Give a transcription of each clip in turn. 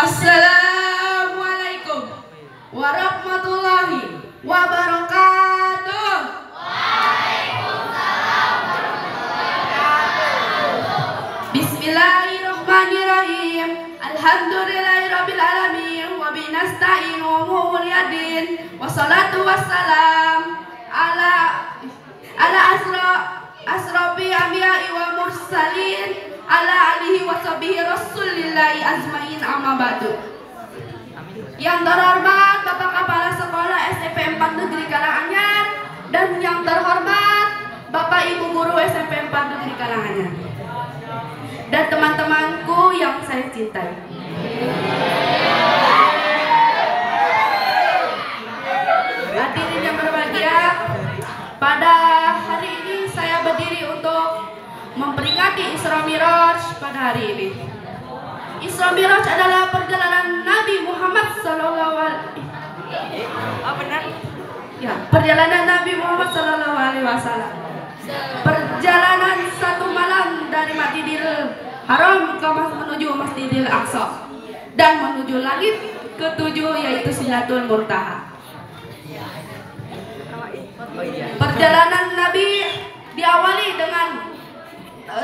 Assalamualaikum warahmatullahi wabarakatuh. Waalaikumsalam warahmatullahi wabarakatuh. Bismillahirrahmanirrahim. Alhamdulillahirabbil alamin wa binasta'inu wa yadin. Wassalatu wassalam ala asrafi anbiya'i wa mursalin ala alihi wa sahbihi rasulillahi azmain, amma ba'du. Yang terhormat Bapak Kepala Sekolah SMP 4 Negeri Karanganyar dan yang terhormat Bapak Ibu Guru SMP 4 Negeri Karanganyar dan teman-temanku yang saya cintai. Hadirin yang berbahagia, pada hari ini saya berdiri untuk memperingati Isra Miraj pada hari ini. Isra Miraj adalah perjalanan Nabi Muhammad perjalanan Nabi Muhammad SAW. Perjalanan satu malam dari Masjidil Haram menuju Masjidil Aqsa dan menuju langit ketujuh, yaitu Sidratul Muntaha. Perjalanan Nabi diawali dengan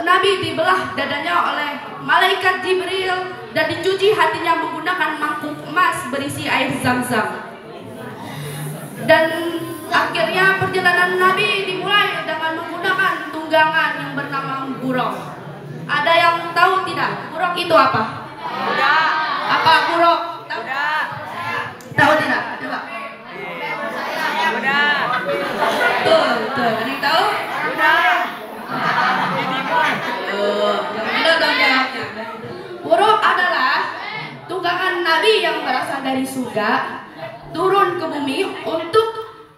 Nabi dibelah dadanya oleh malaikat Jibril dan dicuci hatinya menggunakan mangkuk emas berisi air Zam-Zam. Dan akhirnya perjalanan Nabi dimulai dengan menggunakan tunggangan yang bernama buruk. Ada yang tahu tidak? Buruk itu apa? Udah. Apa buruk? Tahu? Udah. Tahu tidak? Coba. Udah. Tuh. Ada yang tahu? Udah. Ada dong jawabnya. Buruk adalah tunggangan Nabi yang berasal dari surga turun ke bumi untuk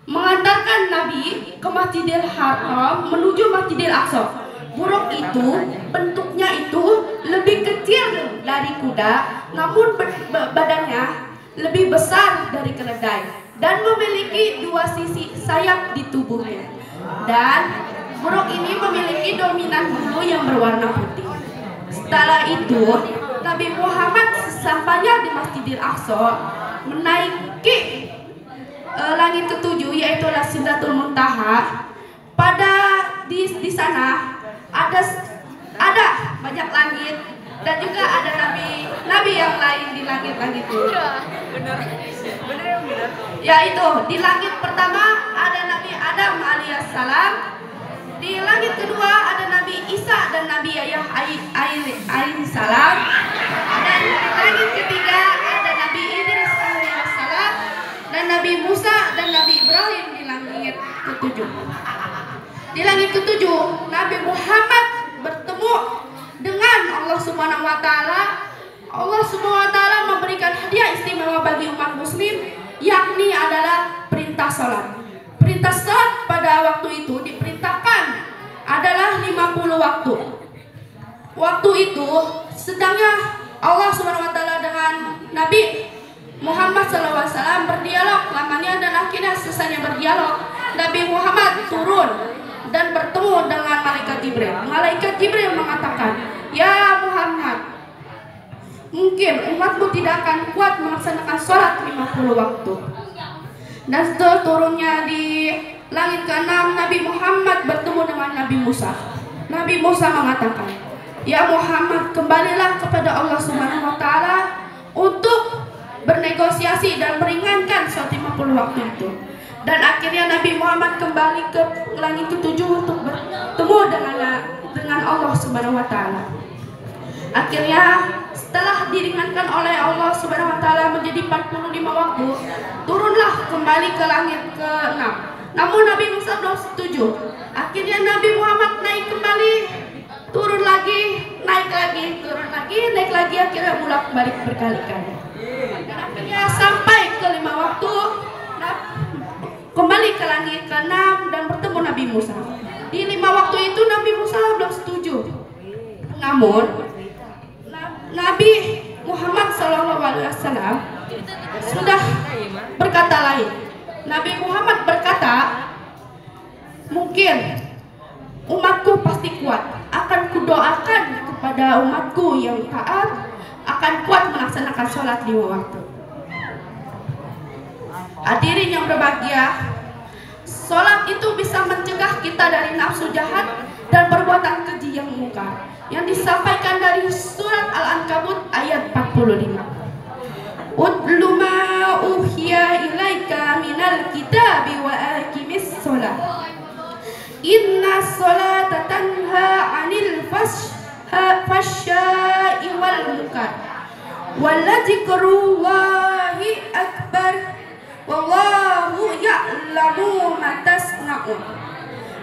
mengantarkan Nabi ke Masjidil Haram menuju Masjidil Aqsa. Buruk itu bentuknya itu lebih kecil dari kuda, namun badannya lebih besar dari keledai dan memiliki dua sisi sayap di tubuhnya. Dan buruk ini memiliki dominan bulu yang berwarna putih. Setelah itu, Nabi Muhammad sesampainya di Masjidil Aqsa menaiki langit ketujuh, yaitu Sidratul Muntaha. Di sana ada banyak langit dan juga ada nabi yang lain di langit-langit itu. Bener. Yaitu di langit pertama ada Nabi Adam alaihissalam, di langit kedua ada Nabi Isa dan Nabi Yahya alaihissalam, dan di langit ketiga ada Nabi Idris alaihissalam dan Nabi Musa dan Nabi Ibrahim di langit ketujuh. Di langit ketujuh Nabi Muhammad bertemu dengan Allah Subhanahu wa taala. Allah Subhanahu wa taala memberikan hadiah istimewa bagi umat muslim, yakni adalah perintah salat. Perintah salat pada waktu itu diperintahkan adalah 50 waktu. Waktu itu sedangnya Allah Subhanahu wa taala dengan Nabi Muhammad SAW berdialog lamanya, dan akhirnya selesainya berdialog Nabi Muhammad turun dan bertemu dengan malaikat Jibril. Malaikat Jibril mengatakan, "Ya Muhammad, mungkin umatmu tidak akan kuat melaksanakan sholat 50 waktu." Dan setelah turunnya di langit ke-6, Nabi Muhammad bertemu dengan Nabi Musa. Nabi Musa mengatakan, "Ya Muhammad, kembalilah kepada Allah Subhanahu wa taala untuk bernegosiasi dan meringankan sholat 50 waktu itu." Dan akhirnya Nabi Muhammad kembali ke langit ketujuh untuk bertemu dengan Allah Subhanahu wa taala. Akhirnya setelah diringankan oleh Allah Subhanahu wa taala menjadi 45 waktu, turunlah kembali ke langit ke-6. Namun Nabi Musa belum setuju. Akhirnya Nabi Muhammad naik kembali, turun lagi, naik lagi, turun lagi, naik lagi, akhirnya bolak-balik berkali-kali. Dan akhirnya sampai ke 5 waktu, kembali ke langit ke-6 dan bertemu Nabi Musa. Di 5 waktu itu Nabi Musa belum setuju. Namun Nabi Muhammad SAW sudah berkata lain. Nabi Muhammad berkata, "Mungkin umatku pasti kuat. Akan kudoakan kepada umatku yang taat akan kuat melaksanakan sholat lima waktu. Hadirin yang berbahagia, sholat itu bisa mencegah kita dari nafsu jahat dan perbuatan keji yang mungkar, yang disampaikan dari surat Al-Ankabut ayat 45. Utlu ma uhiya ilaika minal kitabi wa aqimis sholat inna sholata tanha 'anil fahsya'i wal munkar waladzikrullahi akbar wallahu ya'lamu ma tasna'un.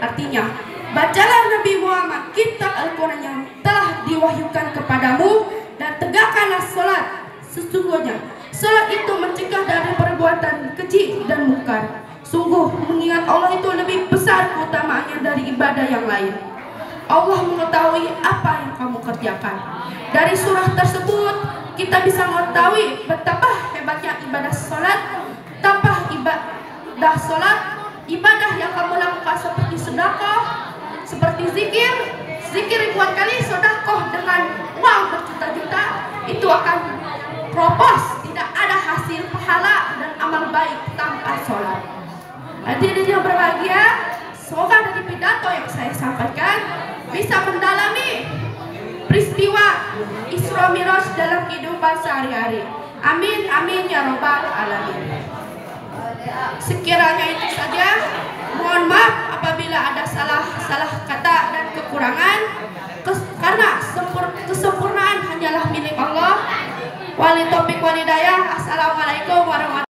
Artinya, bacalah Nabi Muhammad kitab Al-Quran yang telah diwahyukan kepadamu dan tegakkanlah sholat. Sesungguhnya sholat itu mencegah dari perbuatan keji dan mungkar. Sungguh mengingat Allah itu lebih besar keutamaannya dari ibadah yang lain. Allah mengetahui apa yang kamu kerjakan. Dari surah tersebut kita bisa mengetahui betapa hebatnya ibadah sholat. Tanpa ibadah sholat, ibadah yang kamu lakukan seperti sedekah, seperti zikir ribuan kali, sedekah dengan uang berjuta-juta, itu akan propos, tidak ada hasil pahala dan amal baik tanpa sholat. Hadirin yang berbahagia, semoga dari pidato yang saya sampaikan bisa mendalami peristiwa Isra Mi'raj dalam kehidupan sehari-hari. Amin, amin ya robbal alamin. Sekiranya itu saja. Mohon maaf apabila ada salah kata dan kekurangan, karena kesempurnaan hanyalah milik Allah. Wali taufiq walhidayah. Assalamualaikum warahmatullahi wabarakatuh.